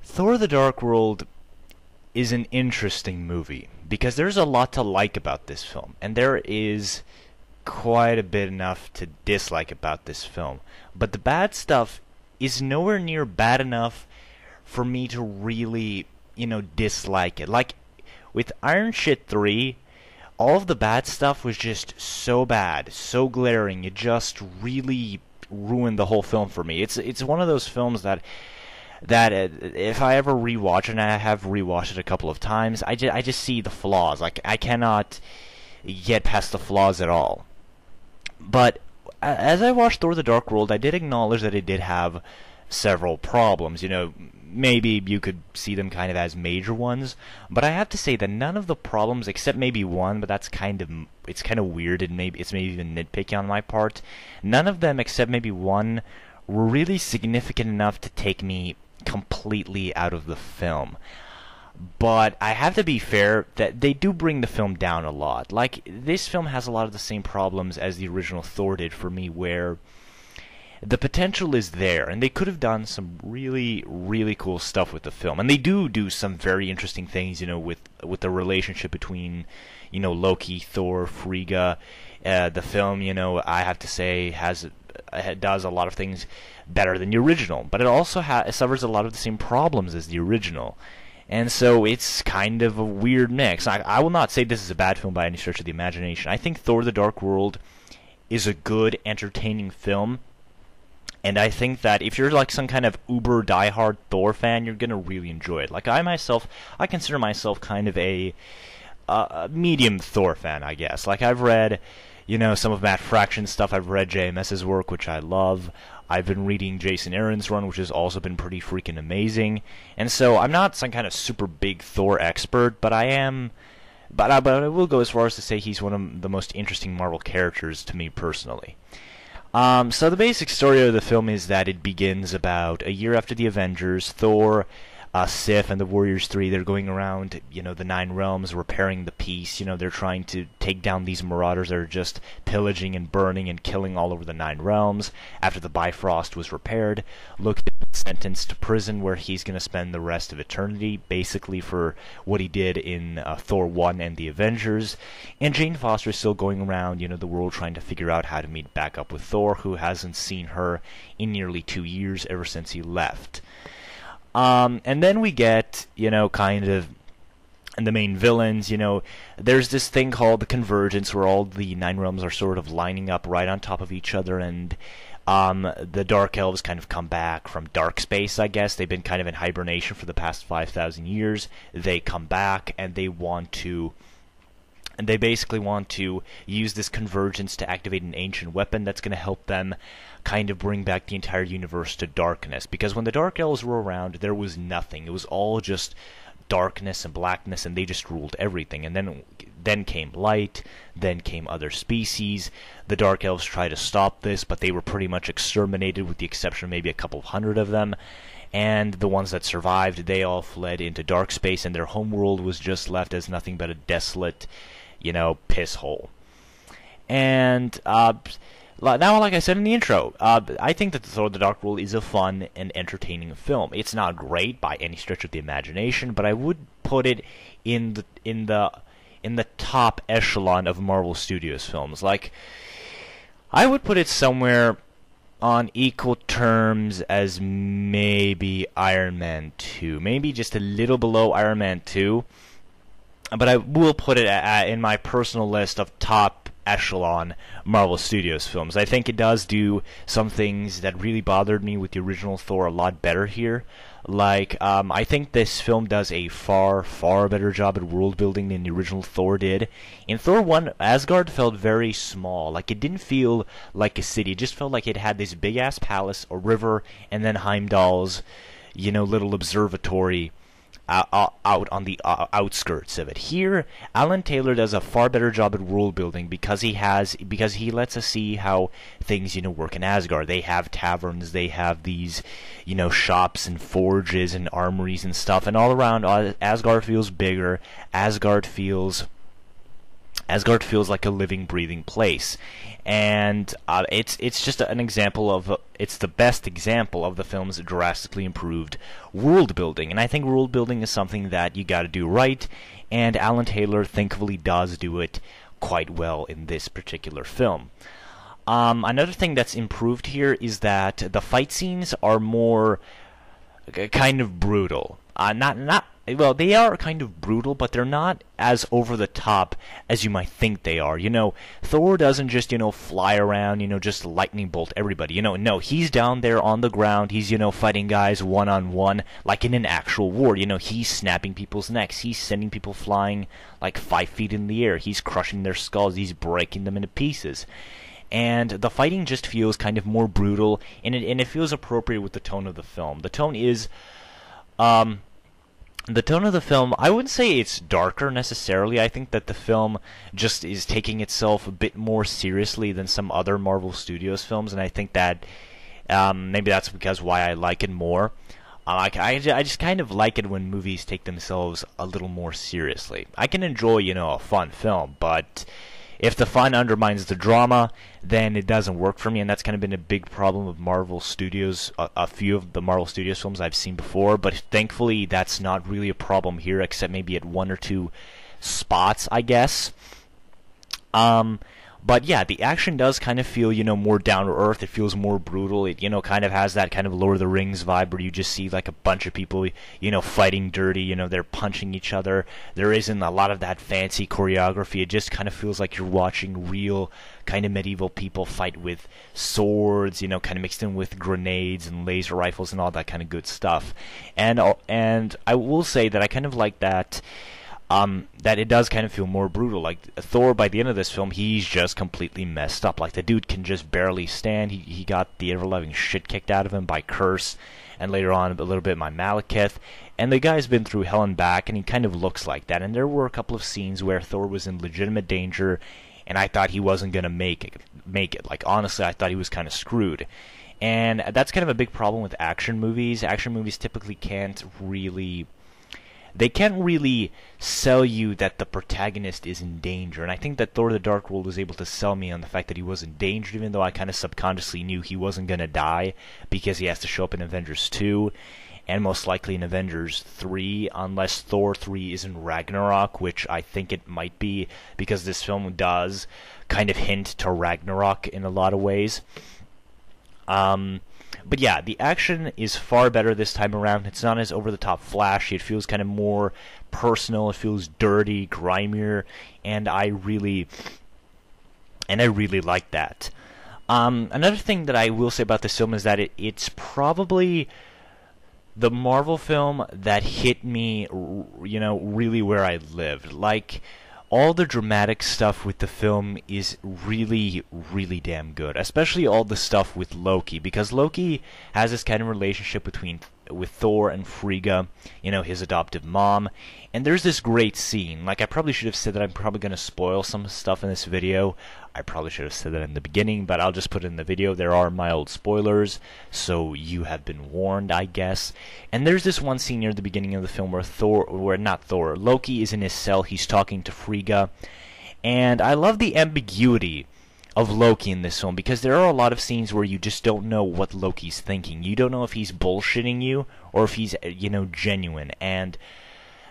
Thor the Dark World is an interesting movie because there's a lot to like about this film, and there is quite a bit enough to dislike about this film. But the bad stuff is nowhere near bad enough for me to really, dislike it. Like with Iron Shit 3, all of the bad stuff was just so bad, so glaring. It just really ruined the whole film for me. It's one of those films that if I ever rewatch it, and I have rewatched it a couple of times, I just see the flaws. Like, I cannot get past the flaws at all. But as I watched Thor the Dark World, I did acknowledge that it did have several problems. Maybe you could see them kind of as major ones, but I have to say that none of the problems, except maybe one, but it's kind of weird, and it's maybe even nitpicky on my part. None of them, except maybe one, were really significant enough to take me completely out of the film. But I have to be fair that they do bring the film down a lot. Like, this film has a lot of the same problems as the original Thor did for me, where the potential is there, and they could have done some really, really cool stuff with the film. And they do some very interesting things, with the relationship between, Loki, Thor, Frigga. The film, I have to say, does a lot of things better than the original, but it also suffers a lot of the same problems as the original. And so it's kind of a weird mix. I will not say this is a bad film by any stretch of the imagination. I think Thor the Dark World is a good, entertaining film. And I think that if you're like some kind of uber diehard Thor fan, you're going to really enjoy it. Like, I consider myself kind of a medium Thor fan, I guess. Like, I've read, some of Matt Fraction's stuff. I've read JMS's work, which I love. I've been reading Jason Aaron's run, which has also been pretty freaking amazing. And so I'm not some kind of super big Thor expert, but I am. But I will go as far as to say he's one of the most interesting Marvel characters to me personally. So the basic story of the film is that it begins about a year after the Avengers. Thor, Sif, and the Warriors 3, they're going around, the Nine Realms, repairing the peace. They're trying to take down these marauders that are just pillaging and burning and killing all over the Nine Realms. After the Bifrost was repaired, Loki was sentenced to prison, where he's going to spend the rest of eternity, basically for what he did in Thor 1 and the Avengers. And Jane Foster is still going around, the world, trying to figure out how to meet back up with Thor, who hasn't seen her in nearly 2 years, ever since he left. And then we get, kind of the main villains. There's this thing called the Convergence, where all the Nine Realms are sort of lining up right on top of each other, and the Dark Elves kind of come back from dark space, I guess. They've been kind of in hibernation for the past 5,000 years. They come back, and they basically want to use this convergence to activate an ancient weapon that's going to help them kind of bring back the entire universe to darkness. Because when the Dark Elves were around, there was nothing. It was all just darkness and blackness, and they just ruled everything. And then came light, then came other species. The Dark Elves tried to stop this, but they were pretty much exterminated, with the exception of maybe a couple of hundred of them. And the ones that survived, they all fled into dark space, and their homeworld was just left as nothing but a desolate, piss hole. And now, like I said in the intro, I think that Thor: The Dark World is a fun and entertaining film. It's not great by any stretch of the imagination, but I would put it in the top echelon of Marvel Studios films. Like, I would put it somewhere on equal terms as maybe Iron Man 2, maybe just a little below Iron Man 2. But I will put it in my personal list of top echelon Marvel Studios films. I think it does do some things that really bothered me with the original Thor a lot better here. Like, I think this film does a far, far better job at world building than the original Thor did. In Thor 1, Asgard felt very small. Like, it didn't feel like a city. It just felt like it had this big-ass palace, a river, and then Heimdall's, little observatory out on the outskirts of it. Here, Alan Taylor does a far better job at world building because he lets us see how things work in Asgard. They have taverns, they have these shops and forges and armories and stuff, and all around Asgard feels bigger. Asgard feels Asgard feels like a living, breathing place, and it's just an example of it's the best example of the film's drastically improved world building. And I think world building is something that you got to do right, and Alan Taylor thankfully does do it quite well in this particular film. Another thing that's improved here is that the fight scenes are more kind of brutal. Not well, they are kind of brutal, but they're not as over the top as you might think they are. Thor doesn't just, fly around, just lightning bolt everybody. No, he's down there on the ground. He's, fighting guys one-on-one, like in an actual war. He's snapping people's necks. He's sending people flying like 5 feet in the air. He's crushing their skulls. He's breaking them into pieces. And the fighting just feels kind of more brutal, and it feels appropriate with the tone of the film. The tone of the film, I wouldn't say it's darker necessarily. I think that the film just is taking itself a bit more seriously than some other Marvel Studios films, and I think that maybe that's because why I like it more. I just kind of like it when movies take themselves a little more seriously. I can enjoy, a fun film, but if the fun undermines the drama, then it doesn't work for me, and that's kind of been a big problem of Marvel Studios, a few of the Marvel Studios films I've seen before, but thankfully that's not really a problem here, except maybe at one or two spots, I guess. But yeah, the action does kind of feel, more down to earth. It feels more brutal. It, kind of has that kind of Lord of the Rings vibe where you just see like a bunch of people, fighting dirty. They're punching each other. There isn't a lot of that fancy choreography. It just kind of feels like you're watching real kind of medieval people fight with swords, kind of mixed in with grenades and laser rifles and all that kind of good stuff. And I will say that I kind of like that. That it does kind of feel more brutal. Like Thor, by the end of this film, he's just completely messed up. Like the dude can just barely stand. He got the ever-loving shit kicked out of him by Curse, and later on a little bit by Malekith. And the guy's been through hell and back, and he kind of looks like that. And there were a couple of scenes where Thor was in legitimate danger, and I thought he wasn't gonna make it. Like honestly, I thought he was kind of screwed. And that's kind of a big problem with action movies. Action movies typically can't really sell you that the protagonist is in danger. And I think that Thor the Dark World was able to sell me on the fact that he was in danger, even though I kind of subconsciously knew he wasn't going to die because he has to show up in Avengers 2 and most likely in Avengers 3, unless Thor 3 is in Ragnarok, which I think it might be because this film does kind of hint to Ragnarok in a lot of ways. But yeah, the action is far better this time around. It's not as over-the-top flashy. It feels kind of more personal. It feels dirty, grimier, and I really like that. Another thing that I will say about this film is that it's probably the Marvel film that hit me, really where I lived. Like, all the dramatic stuff with the film is really, really damn good. Especially all the stuff with Loki, because Loki has this kind of relationship with Thor and Frigga, his adoptive mom. And there's this great scene. Like, I probably should have said that I'm probably going to spoil some stuff in this video. I probably should have said that in the beginning, but I'll just put it in the video. There are mild spoilers, so you have been warned, I guess. And there's this one scene near the beginning of the film where Loki is in his cell. He's talking to Frigga. And I love the ambiguity of Loki in this film, because there are a lot of scenes where you just don't know what Loki's thinking. You don't know if he's bullshitting you or if he's, genuine. And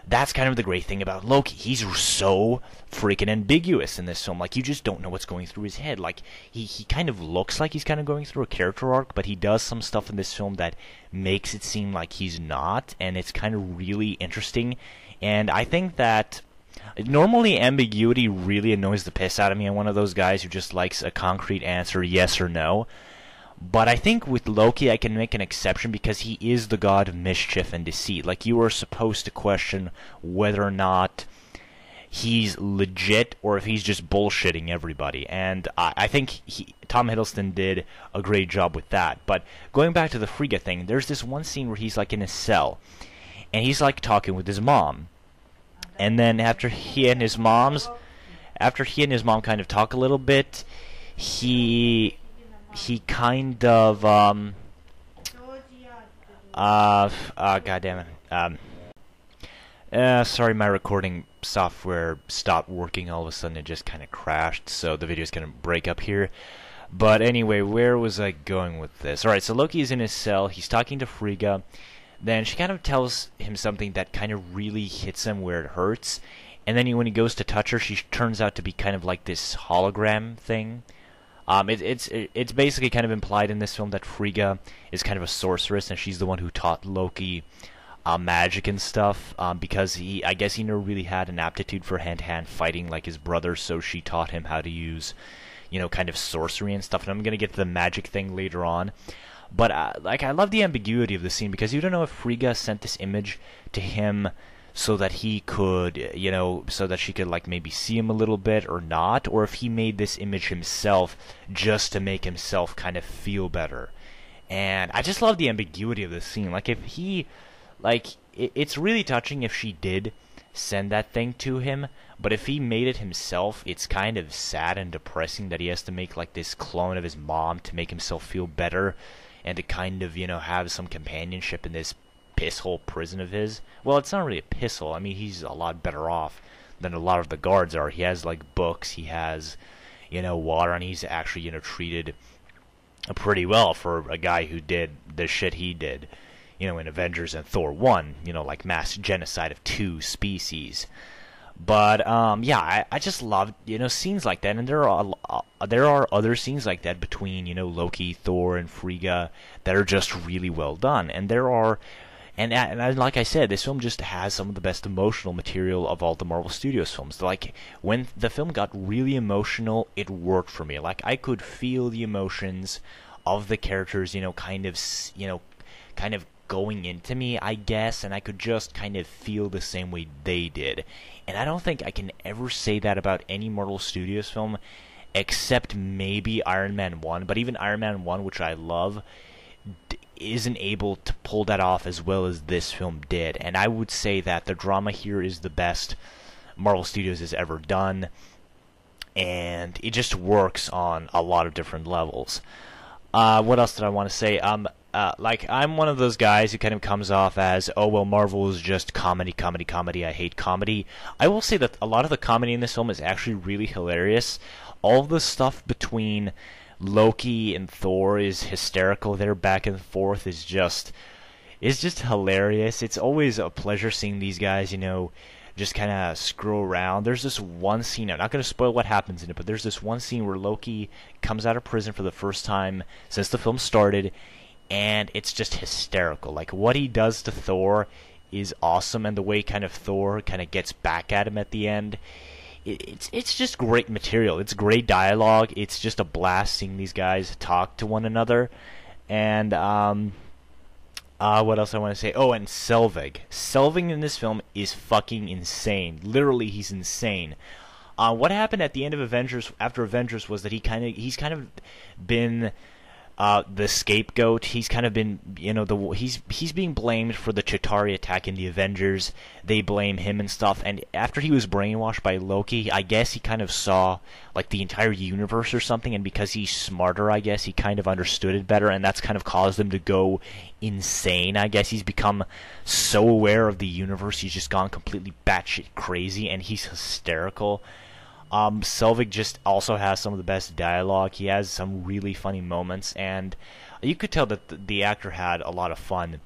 that's kind of the great thing about Loki. He's so freaking ambiguous in this film. Like, you just don't know what's going through his head. Like, he kind of looks like he's kind of going through a character arc, but he does some stuff in this film that makes it seem like he's not, and it's kind of really interesting. And I think that normally ambiguity really annoys the piss out of me. I'm one of those guys who just likes a concrete answer, yes or no. But I think with Loki I can make an exception because he is the god of mischief and deceit. Like, you are supposed to question whether or not he's legit or if he's just bullshitting everybody. And I think Tom Hiddleston did a great job with that. But going back to the Frigga thing, there's this one scene where he's like in his cell and he's like talking with his mom. And then after he and his mom kind of talk a little bit, he kind of god damn it. Sorry, my recording software stopped working all of a sudden. It just kind of crashed, so the video is going to break up here. But anyway, where was I going with this? Alright, so Loki is in his cell. He's talking to Frigga. Then she kind of tells him something that kind of really hits him where it hurts. And then when he goes to touch her, she turns out to be kind of like this hologram thing. It's basically kind of implied in this film that Frigga is kind of a sorceress, and she's the one who taught Loki magic and stuff, because I guess he never really had an aptitude for hand-to-hand fighting like his brother, so she taught him how to use, kind of sorcery and stuff. And I'm gonna get to the magic thing later on. But I love the ambiguity of the scene, because you don't know if Frigga sent this image to him so that he could, so that she could like maybe see him a little bit or not, or if he made this image himself just to make himself kind of feel better. And I just love the ambiguity of this scene. Like, if he, it's really touching if she did send that thing to him, but if he made it himself, it's kind of sad and depressing that he has to make like this clone of his mom to make himself feel better, and to kind of, have some companionship in this pisshole prison of his. Well, it's not really a pisshole. I mean, he's a lot better off than a lot of the guards are. He has, like, books, he has, water, and he's actually, treated pretty well for a guy who did the shit he did, in Avengers and Thor 1, like mass genocide of 2 species. But yeah, I just love scenes like that, and there are other scenes like that between Loki, Thor, and Frigga that are just really well done. And there are, and like I said, this film just has some of the best emotional material of all the Marvel Studios films. Like, when the film got really emotional, it worked for me. Like, I could feel the emotions of the characters, kind of going into me, I guess, and I could just kind of feel the same way they did. And I don't think I can ever say that about any Marvel Studios film, except maybe Iron Man 1. But even Iron Man 1, which I love, isn't able to pull that off as well as this film did. And I would say that the drama here is the best Marvel Studios has ever done, and it just works on a lot of different levels. What else did I want to say? I'm one of those guys who kind of comes off as, oh, well, Marvel is just comedy, I hate comedy. I will say that a lot of the comedy in this film is actually really hilarious. All the stuff between Loki and Thor is hysterical. Their back and forth is just hilarious. It's always a pleasure seeing these guys, just kind of screw around. There's this one scene, I'm not going to spoil what happens in it, but there's this one scene where Loki comes out of prison for the first time since the film started, and it's just hysterical. Like, what he does to Thor is awesome, and the way kind of Thor kind of gets back at him at the end, it's just great material. It's great dialogue. It's just a blast seeing these guys talk to one another. And what else I want to say? Oh, and Selvig. Selvig in this film is fucking insane. Literally, he's insane. What happened at the end of Avengers, after Avengers, was that he's kind of been the scapegoat. He's kind of been, he's being blamed for the Chitauri attack in the Avengers. They blame him and stuff. And after he was brainwashed by Loki, I guess he kind of saw like the entire universe or something. And because he's smarter, I guess he kind of understood it better, and that's kind of caused him to go insane. I guess he's become so aware of the universe, he's just gone completely batshit crazy, and he's hysterical. Selvig just also has some of the best dialogue. He has some really funny moments, and you could tell that the actor had a lot of fun,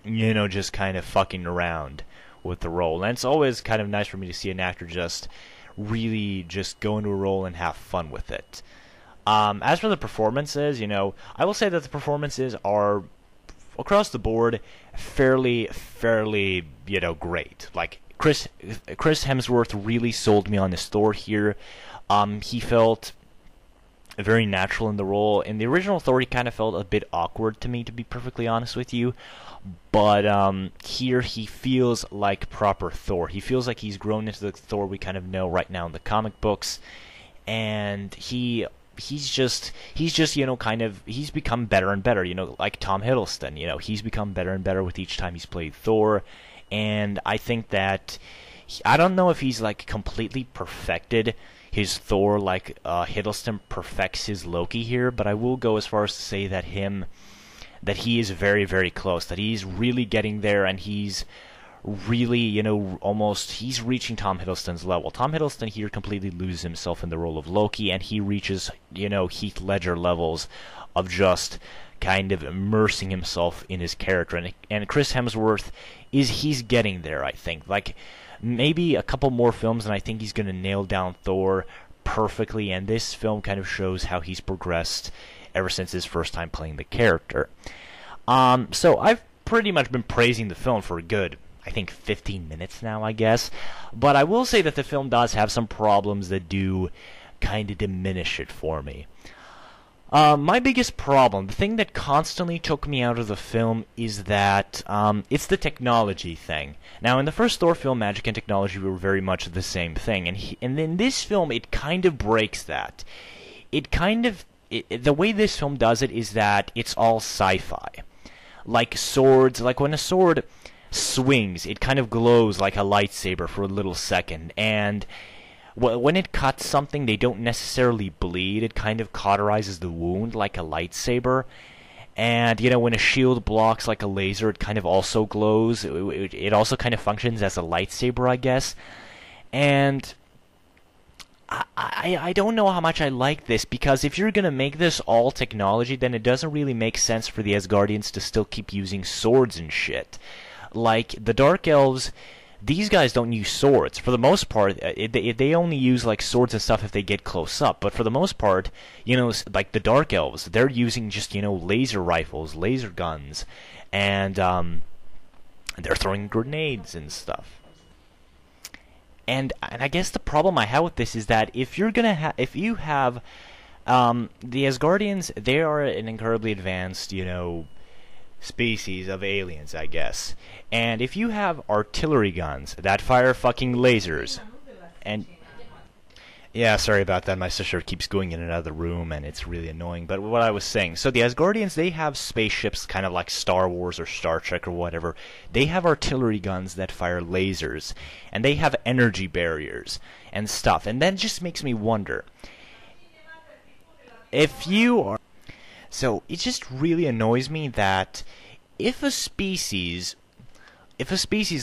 just kind of fucking around with the role. And it's always kind of nice for me to see an actor just really just go into a role and have fun with it. As for the performances, I will say that the performances are, across the board, fairly, great. Like, Chris Hemsworth really sold me on this Thor here. He felt very natural in the role. In the original Thor, he kind of felt a bit awkward to me, to be perfectly honest with you. But here, he feels like proper Thor. He feels like he's grown into the Thor we kind of know right now in the comic books. And he's just he's become better and better, like Tom Hiddleston. He's become better and better with each time he's played Thor. And I think that, I don't know if he's like completely perfected his Thor like Hiddleston perfects his Loki here, but I will go as far as to say that he is very, very close, that he's really getting there, and he's really, almost he's reaching Tom Hiddleston's level. Tom Hiddleston here completely loses himself in the role of Loki, and he reaches, Heath Ledger levels of just kind of immersing himself in his character. And Chris Hemsworth he's getting there, I think. Like, maybe a couple more films, and I think he's going to nail down Thor perfectly, and this film kind of shows how he's progressed ever since his first time playing the character. So I've pretty much been praising the film for a good, I think, 15 minutes now, I guess. But I will say that the film does have some problems that do kind of diminish it for me. My biggest problem, the thing that constantly took me out of the film, is that it's the technology thing. Now, in the first Thor film, magic and technology were very much the same thing, and in this film, it kind of breaks that. The way this film does it is that it's all sci-fi. Like swords, like when a sword swings, it kind of glows like a lightsaber for a little second, and when it cuts something, they don't necessarily bleed. It kind of cauterizes the wound like a lightsaber. And, when a shield blocks like a laser, it kind of also glows. It also kind of functions as a lightsaber, I guess. And I don't know how much I like this, because if you're going to make this all technology, then it doesn't really make sense for the Asgardians to still keep using swords and shit. Like, the Dark Elves, these guys don't use swords. For the most part, they only use, like, swords and stuff if they get close up. But for the most part, like the Dark Elves, they're using just, laser rifles, laser guns, and they're throwing grenades and stuff. And I guess the problem I have with this is that if you have the Asgardians, they are an incredibly advanced, species of aliens, I guess. And if you have artillery guns that fire fucking lasers, and yeah, sorry about that, my sister keeps going in and out of the room, and it's really annoying. But what I was saying, so the Asgardians, they have spaceships kind of like Star Wars or Star Trek or whatever. They have artillery guns that fire lasers, and they have energy barriers and stuff. And that just makes me wonder, so it just really annoys me that if a species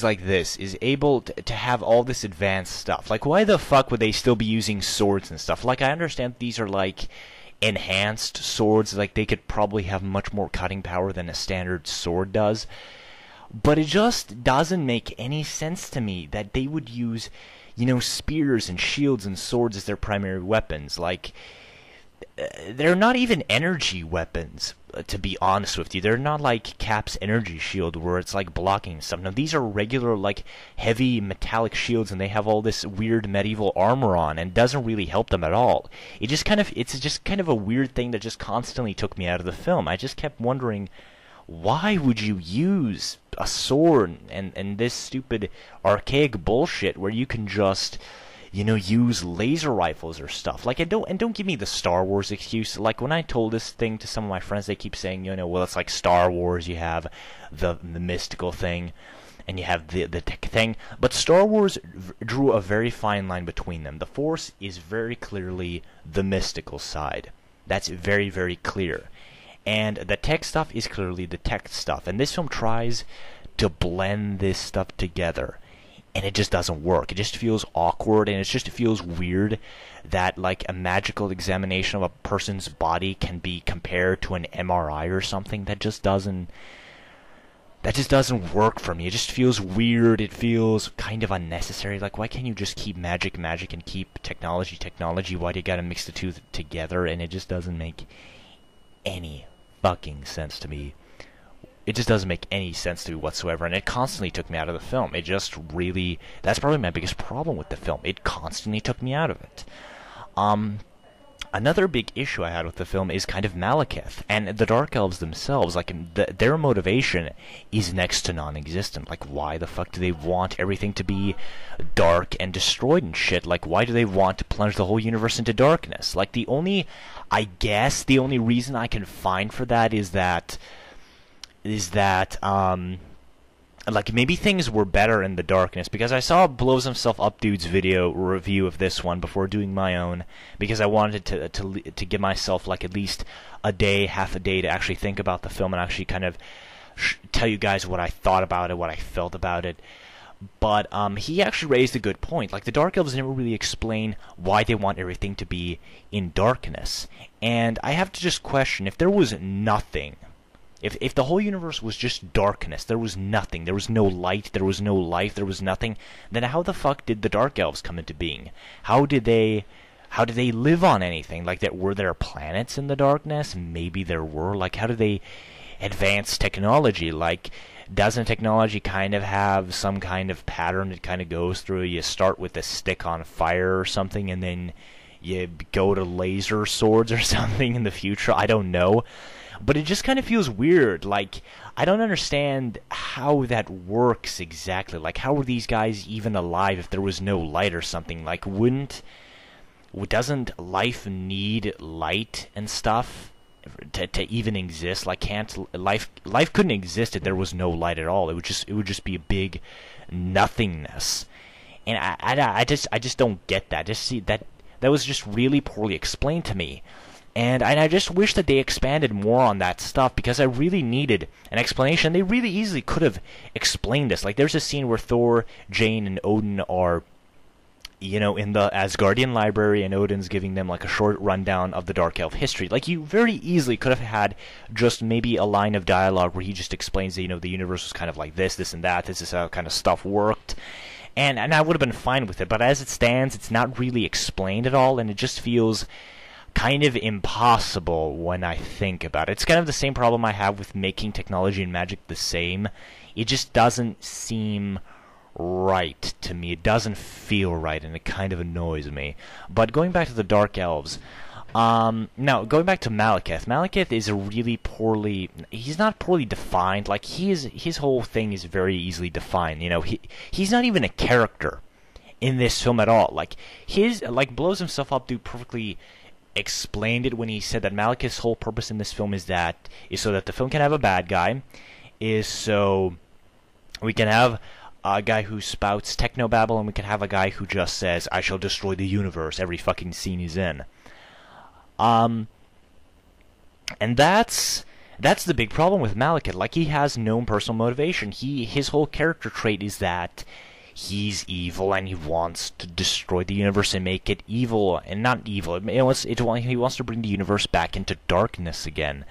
like this is able to have all this advanced stuff, like, why the fuck would they still be using swords and stuff? Like, I understand these are, like, enhanced swords, like, they could probably have much more cutting power than a standard sword does, but it just doesn't make any sense to me that they would use, spears and shields and swords as their primary weapons. Like, they're not even energy weapons, to be honest with you. They're not like Cap's energy shield where it's like blocking stuff. No, these are regular, like, heavy metallic shields, and they have all this weird medieval armor on, and doesn't really help them at all. It's just kind of a weird thing that just constantly took me out of the film. I just kept wondering, why would you use a sword and this stupid archaic bullshit where you can just use laser rifles or stuff? Like, and don't give me the Star Wars excuse. Like, when I told this thing to some of my friends, they keep saying, well, it's like Star Wars. You have the mystical thing, and you have the tech thing. But Star Wars drew a very fine line between them. The Force is very clearly the mystical side. That's very, very clear. And the tech stuff is clearly the tech stuff. And this film tries to blend this stuff together, and it just doesn't work. It just feels awkward, and it feels weird that, like, a magical examination of a person's body can be compared to an MRI or something. That just doesn't work for me. It just feels weird. It feels kind of unnecessary. Like, why can't you just keep magic and keep technology? Why do you gotta mix the two together? And it just doesn't make any fucking sense to me. It just doesn't make any sense to me whatsoever, and it constantly took me out of the film. It just really... That's probably my biggest problem with the film. It constantly took me out of it. Another big issue I had with the film is kind of Malekith, and the Dark Elves themselves. Like, their motivation is next to non-existent. Like, why the fuck do they want everything to be dark and destroyed and shit? Like, why do they want to plunge the whole universe into darkness? Like, the only reason I can find for that is that like, maybe things were better in the darkness, because I saw Blows Himself Up Dude's video review of this one before doing my own, because I wanted to give myself, like, at least a day, half a day, to actually think about the film and actually kind of tell you guys what I thought about it, what I felt about it. But he actually raised a good point. Like, the Dark Elves never really explain why they want everything to be in darkness. And I have to just question, if there was nothing, if the whole universe was just darkness, there was nothing, there was no light, there was no life, there was nothing, then how the fuck did the Dark Elves come into being? How did they live on anything? Like, were there planets in the darkness? Maybe there were. Like, how did they advance technology? Like, doesn't technology kind of have some kind of pattern it kind of goes through? You start with a stick on fire or something, and then you go to laser swords or something in the future. I don't know. But it just kind of feels weird. Like, I don't understand how that works exactly. Like, how were these guys even alive if there was no light or something? Like, doesn't life need light and stuff to even exist? Like, can't life couldn't exist if there was no light at all. It would just be a big nothingness. And I just don't get that. Just see that was just really poorly explained to me. And I just wish that they expanded more on that stuff, because I really needed an explanation. They really easily could have explained this. Like, there's a scene where Thor, Jane, and Odin are, in the Asgardian library, and Odin's giving them like a short rundown of the Dark Elf history. Like, you very easily could have had just maybe a line of dialogue where he just explains that, the universe was kind of like this and that. This is how kind of stuff worked. And I would have been fine with it. But as it stands, it's not really explained at all, and it just feels kind of impossible when I think about it. It's kind of the same problem I have with making technology and magic the same. It just doesn't seem right to me. It doesn't feel right, and it kind of annoys me. But going back to the Dark Elves, now going back to Malekith. Malekith is he's not poorly defined. Like, his whole thing is very easily defined. He's not even a character in this film at all. Like, blows himself up to perfectly explained it when he said that Malekith's whole purpose in this film is so that the film can have a bad guy, is so we can have a guy who spouts technobabble, and we can have a guy who just says, "I shall destroy the universe," every fucking scene he's in. And that's the big problem with Malekith. Like, he has no personal motivation. His whole character trait is that he's evil, and he wants to destroy the universe and make it evil, and not evil. He wants to bring the universe back into darkness again.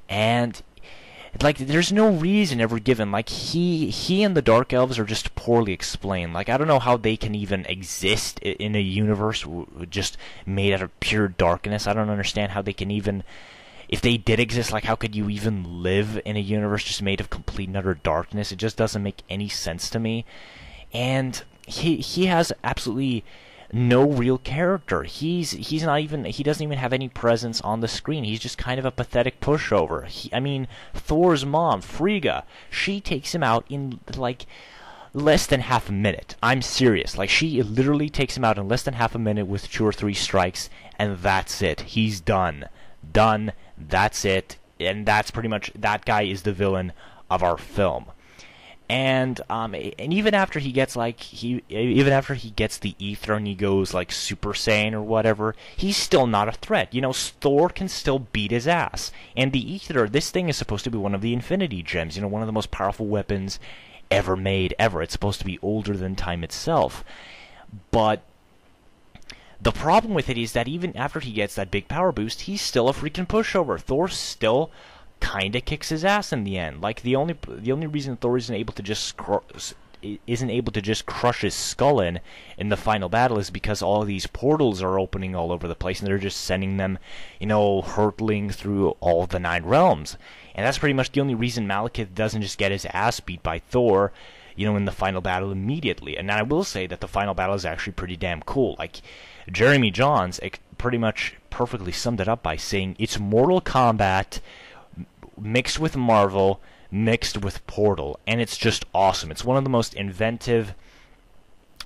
And like, there's no reason ever given. Like, he and the Dark Elves are just poorly explained. Like, I don't know how they can even exist in a universe just made out of pure darkness. I don't understand how they can even, if they did exist, like, how could you even live in a universe just made of complete and utter darkness? It just doesn't make any sense to me. And he has absolutely no real character. He doesn't even have any presence on the screen. He's just kind of a pathetic pushover. Thor's mom, Frigga, she takes him out in like less than half a minute. I'm serious. Like, she literally takes him out in less than half a minute with 2 or 3 strikes, and that's it. He's done. That's it. And that's pretty much, that guy is the villain of our film. And even after he gets the ether and he goes like Super Saiyan or whatever, he's still not a threat. Thor can still beat his ass. And the ether, this thing is supposed to be one of the Infinity Gems. One of the most powerful weapons ever made, ever. It's supposed to be older than time itself. But the problem with it is that even after he gets that big power boost, he's still a freaking pushover. Thor still kind of kicks his ass in the end. Like, the only reason Thor isn't able to just crush his skull in the final battle is because all of these portals are opening all over the place, and they're just sending them, hurtling through all the 9 realms. And that's pretty much the only reason Malekith doesn't just get his ass beat by Thor, in the final battle immediately. And I will say that the final battle is actually pretty damn cool. Like, Jeremy Jahns pretty much perfectly summed it up by saying it's Mortal Kombat mixed with Marvel, mixed with Portal, and it's just awesome. It's one of the most inventive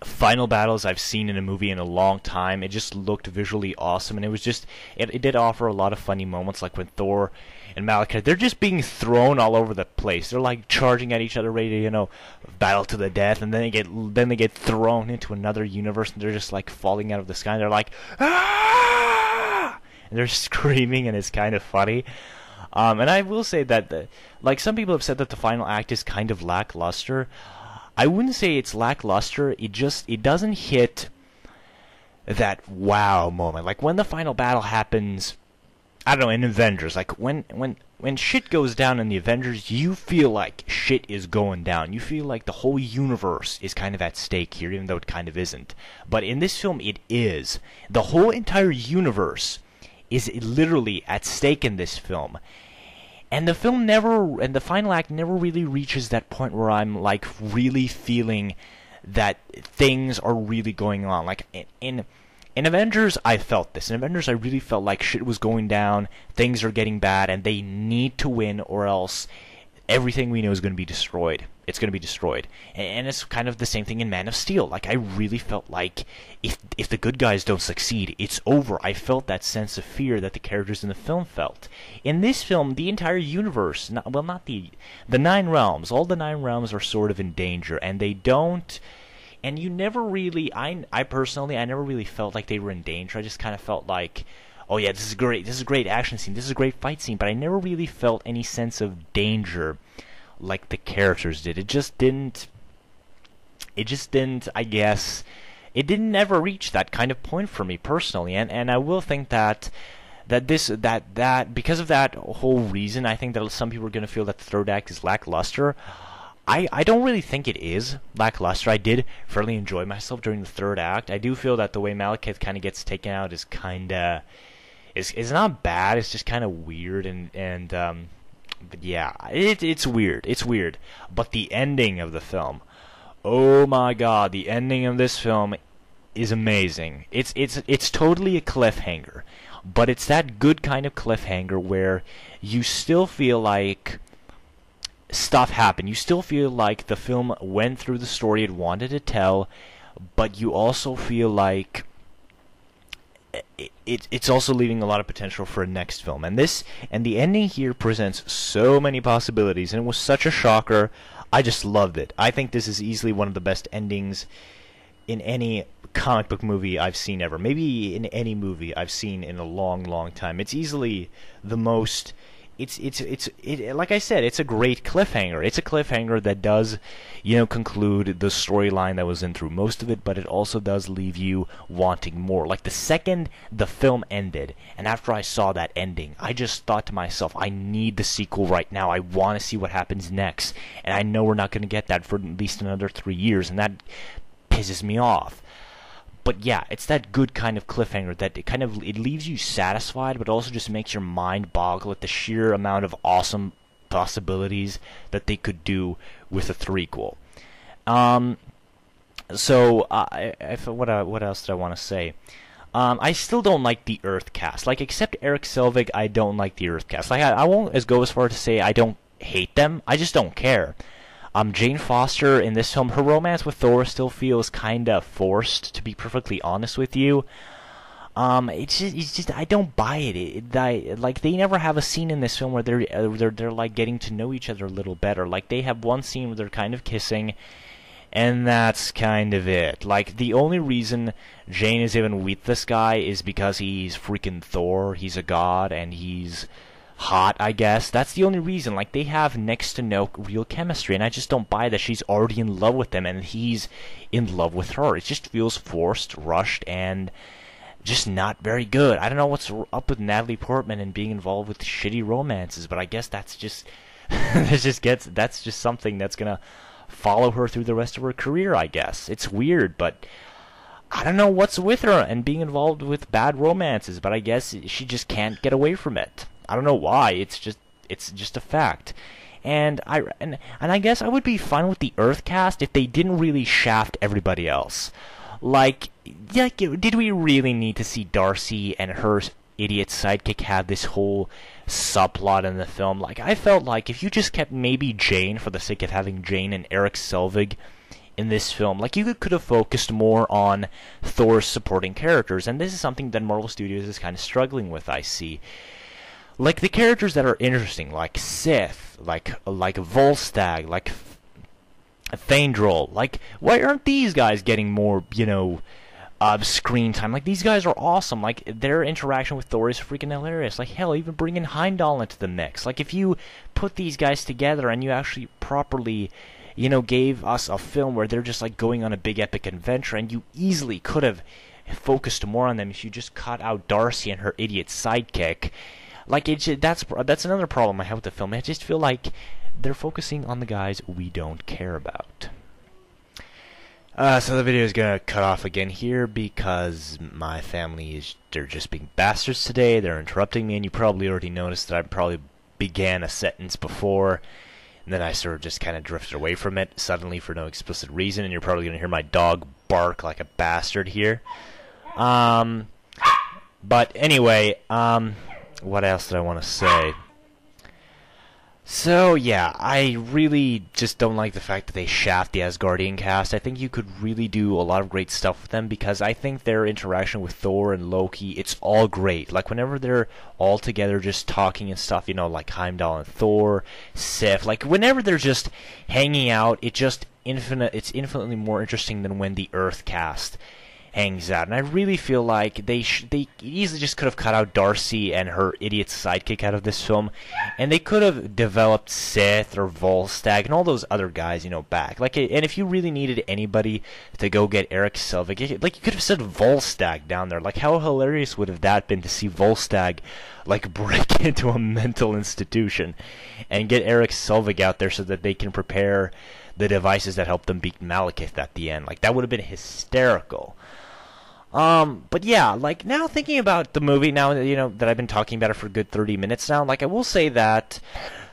final battles I've seen in a movie in a long time. It just looked visually awesome, and it did offer a lot of funny moments, like when Thor and Malekith, they're just being thrown all over the place. They're like charging at each other, ready to, battle to the death, and then they get thrown into another universe, and they're just like falling out of the sky, and they're like, ah! And they're screaming, and it's kind of funny. And I will say that, like some people have said that the final act is kind of lackluster. I wouldn't say it's lackluster. It doesn't hit that wow moment. Like when the final battle happens, I don't know, in Avengers, like when shit goes down in the Avengers, you feel like shit is going down. You feel like the whole universe is kind of at stake here, even though it kind of isn't. But in this film, it is. The whole entire universe is literally at stake in this film. And the final act never really reaches that point where I'm like really feeling that things are really going on. Like in Avengers, I felt this. In Avengers, I really felt like shit was going down, things are getting bad, and they need to win, or else everything we know is going to be destroyed. It's going to be destroyed. And it's kind of the same thing in Man of Steel. Like, I really felt like if the good guys don't succeed, it's over. I felt that sense of fear that the characters in the film felt. In this film, the entire universe, not the 9 realms, all the 9 realms are sort of in danger, and they don't... And you never really, I personally, I never really felt like they were in danger. I just kind of felt like, oh yeah, this is great. This is a great action scene. This is a great fight scene. But I never really felt any sense of danger like the characters did. It just didn't, I guess, it didn't ever reach that kind of point for me personally. And I will think that because of that whole reason, I think that some people are going to feel that the third act is lackluster. I don't really think it is lackluster. I did fairly enjoy myself during the third act. I do feel that the way Malekith kind of gets taken out is is not bad. It's just kind of weird but yeah, it's weird. It's weird. But the ending of the film, oh my god, the ending of this film is amazing. It's totally a cliffhanger, but it's that good kind of cliffhanger where you still feel like stuff happened. You still feel like the film went through the story it wanted to tell, but you also feel like it's also leaving a lot of potential for a next film. And the ending here presents so many possibilities, and it was such a shocker. I just loved it. I think this is easily one of the best endings in any comic book movie I've seen ever. Maybe in any movie I've seen in a long, long time. It's easily the most... It's like I said, it's a great cliffhanger. It's a cliffhanger that does, conclude the storyline that was in through most of it, but it also does leave you wanting more. Like the second the film ended, and after I saw that ending, I just thought to myself, I need the sequel right now. I want to see what happens next, and I know we're not going to get that for at least another 3 years, and that pisses me off. But yeah, it's that good kind of cliffhanger that it leaves you satisfied, but also just makes your mind boggle at the sheer amount of awesome possibilities that they could do with a threequel. What else did I want to say? I still don't like the Earth cast. Like, except Eric Selvig, I don't like the Earth cast. Like, I won't go as far to say I don't hate them. I just don't care. Jane Foster in this film, her romance with Thor still feels kind of forced, to be perfectly honest with you. It's just I don't buy it. Like, they never have a scene in this film where they're like getting to know each other a little better. Like, they have one scene where they're kind of kissing, and that's kind of it. Like, the only reason Jane is even with this guy is because he's freaking Thor. He's a god, and he's hot, I guess. That's the only reason. Like, they have next to no real chemistry, and I just don't buy that she's already in love with him and he's in love with her. It just feels forced, rushed, and just not very good. I don't know what's up with Natalie Portman and being involved with shitty romances, but I guess that's just that's just something that's gonna follow her through the rest of her career, I guess. It's weird, but I don't know what's with her and being involved with bad romances, but I guess she just can't get away from it. I don't know why. It's just a fact. And I guess I would be fine with the Earth cast if they didn't really shaft everybody else. Like, did we really need to see Darcy and her idiot sidekick have this whole subplot in the film? Like, I felt like if you just kept maybe Jane for the sake of having Jane and Eric Selvig in this film, like, you could have focused more on Thor's supporting characters, and this is something that Marvel Studios is kind of struggling with, I see. Like, the characters that are interesting, like Sith, like Volstagg, like Thranduil, like, why aren't these guys getting more, screen time. Like, these guys are awesome. Like, their interaction with Thor is freaking hilarious. Like, hell, even bringing Heimdall into the mix. Like, if you put these guys together and you actually properly, gave us a film where they're just, like, going on a big epic adventure, and you easily could have focused more on them if you just cut out Darcy and her idiot sidekick. Like, that's another problem I have with the film. I just feel like they're focusing on the guys we don't care about. So the video is gonna cut off again here because my family they're just being bastards today. They're interrupting me, and you probably already noticed that I probably began a sentence before, and then I sort of just kind of drifted away from it suddenly for no explicit reason, and you're probably gonna hear my dog bark like a bastard here. But anyway, what else did I want to say? So, yeah, I really just don't like the fact that they shaft the Asgardian cast. I think you could really do a lot of great stuff with them, because I think their interaction with Thor and Loki, it's all great. Like, whenever they're all together just talking and stuff, like Heimdall and Thor, Sif, like, whenever they're just hanging out, it's infinitely more interesting than when the Earth cast hangs out. And I really feel like they easily just could have cut out Darcy and her idiot sidekick out of this film, and they could have developed Sith or Volstagg and all those other guys, back. Like, and if you really needed anybody to go get Eric Selvig, like, you could have said Volstagg down there. Like, how hilarious would have that been to see Volstagg, like, break into a mental institution and get Eric Selvig out there so that they can prepare the devices that help them beat Malekith at the end. Like, that would have been hysterical. But yeah, like, now thinking about the movie, now that I've been talking about it for a good 30 minutes now, like, I will say that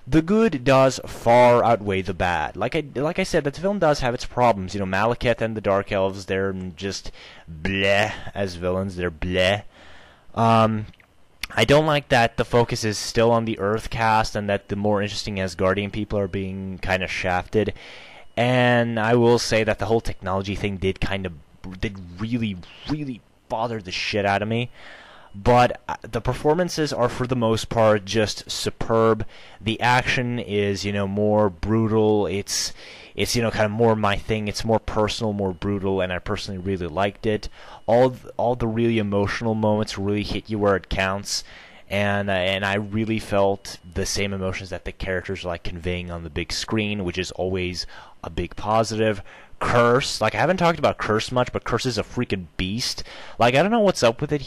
the good does far outweigh the bad. Like I said, the film does have its problems. Malekith and the Dark Elves, they're just bleh as villains. They're bleh. I don't like that the focus is still on the Earth cast, and that the more interesting Asgardian people are being kind of shafted. And I will say that the whole technology thing did really, really bother the shit out of me. But the performances are, for the most part, just superb. The action is, more brutal. It's kind of more my thing. It's more personal, more brutal, and I personally really liked it. All the really emotional moments really hit you where it counts. And I really felt the same emotions that the characters are, like, conveying on the big screen, which is always a big positive. Curse, like, I haven't talked about Curse much, but Curse is a freaking beast. Like, I don't know what's up with it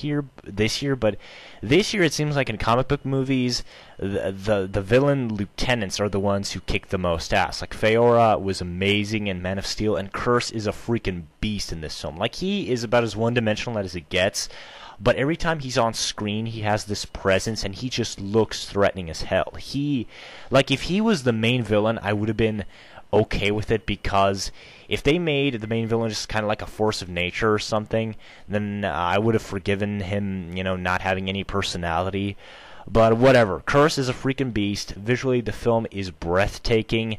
this year, but this year it seems like in comic book movies, the villain lieutenants are the ones who kick the most ass. Like, Feora was amazing in Man of Steel, and Curse is a freaking beast in this film. Like, he is about as one-dimensional as it gets, but every time he's on screen, he has this presence, and he just looks threatening as hell. If he was the main villain, I would have been okay with it, because if they made the main villain just kind of like a force of nature or something, then I would have forgiven him, not having any personality. But whatever. Curse is a freaking beast. Visually, the film is breathtaking,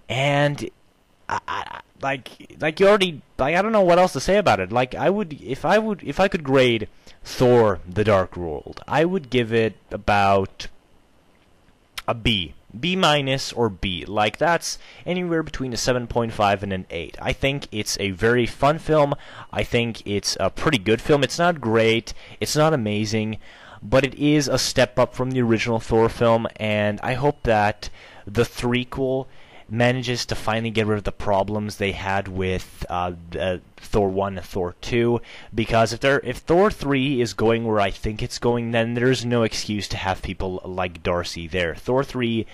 and I don't know what else to say about it. Like, if I could grade Thor: The Dark World, I would give it about a B. B minus or B. Like, that's anywhere between a 7.5 and an 8. I think it's a very fun film. I think it's a pretty good film. It's not great. It's not amazing. But it is a step up from the original Thor film. And I hope that the threequel manages to finally get rid of the problems they had with Thor 1 and Thor 2, because if Thor 3 is going where I think it's going, then there's no excuse to have people like Darcy there. Thor 3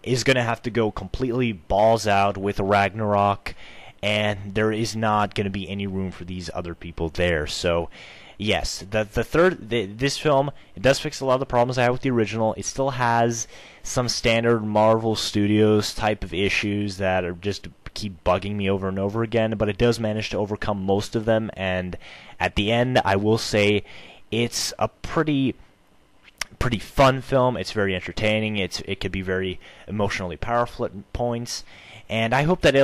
is going to have to go completely balls out with Ragnarok, and there is not going to be any room for these other people there. So yes, this film, it does fix a lot of the problems I had with the original. It still has some standard Marvel Studios type of issues that are just keep bugging me over and over again, but it does manage to overcome most of them, and at the end, I will say it's a pretty fun film. It's very entertaining. It could be very emotionally powerful at points, and I hope that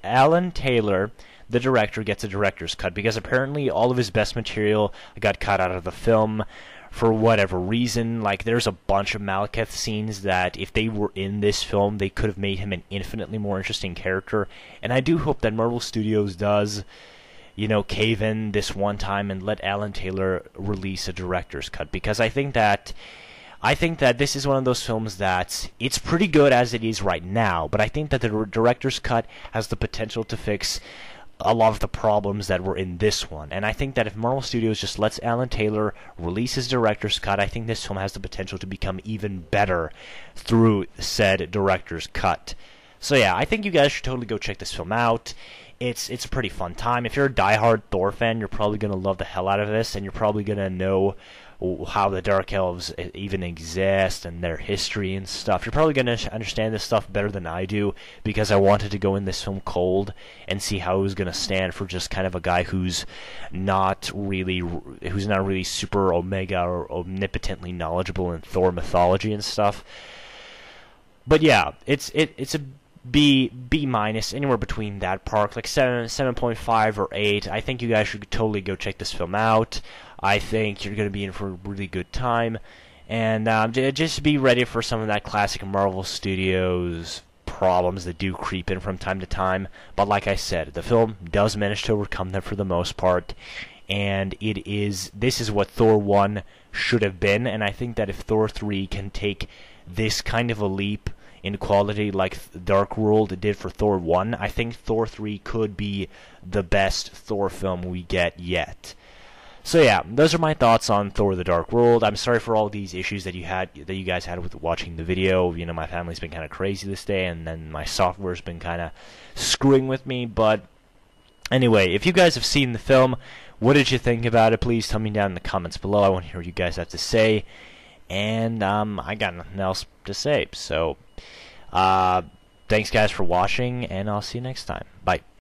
Alan Taylor, the director, gets a director's cut, because apparently all of his best material got cut out of the film for whatever reason. Like, there's a bunch of Malekith scenes that if they were in this film, they could have made him an infinitely more interesting character, and I do hope that Marvel Studios does cave in this one time and let Alan Taylor release a director's cut, because I think that this is one of those films that it's pretty good as it is right now, but I think that the director's cut has the potential to fix a lot of the problems that were in this one. And I think that if Marvel Studios just lets Alan Taylor release his director's cut, I think this film has the potential to become even better through said director's cut. So yeah, I think you guys should totally go check this film out. It's a pretty fun time. If you're a diehard Thor fan, you're probably going to love the hell out of this, and you're probably going to know how the Dark Elves even exist and their history and stuff. You're probably going to understand this stuff better than I do, because I wanted to go in this film cold and see how it was going to stand for just kind of a guy who's not really super omega or omnipotently knowledgeable in Thor mythology and stuff. But yeah, it's a B minus, anywhere between that park, like 7.5 or 8. I think you guys should totally go check this film out. I think you're going to be in for a really good time, and just be ready for some of that classic Marvel Studios problems that do creep in from time to time. But like I said, the film does manage to overcome them for the most part, and this is what Thor 1 should have been, and I think that if Thor 3 can take this kind of a leap in quality like Dark World did for Thor 1, I think Thor 3 could be the best Thor film we get yet. So yeah, those are my thoughts on Thor: The Dark World. I'm sorry for all these issues that you guys had with watching the video. My family's been kind of crazy this day, and then my software's been kind of screwing with me. But anyway, if you guys have seen the film, what did you think about it? Please tell me down in the comments below. I want to hear what you guys have to say. And I got nothing else to say. So thanks guys for watching, and I'll see you next time. Bye.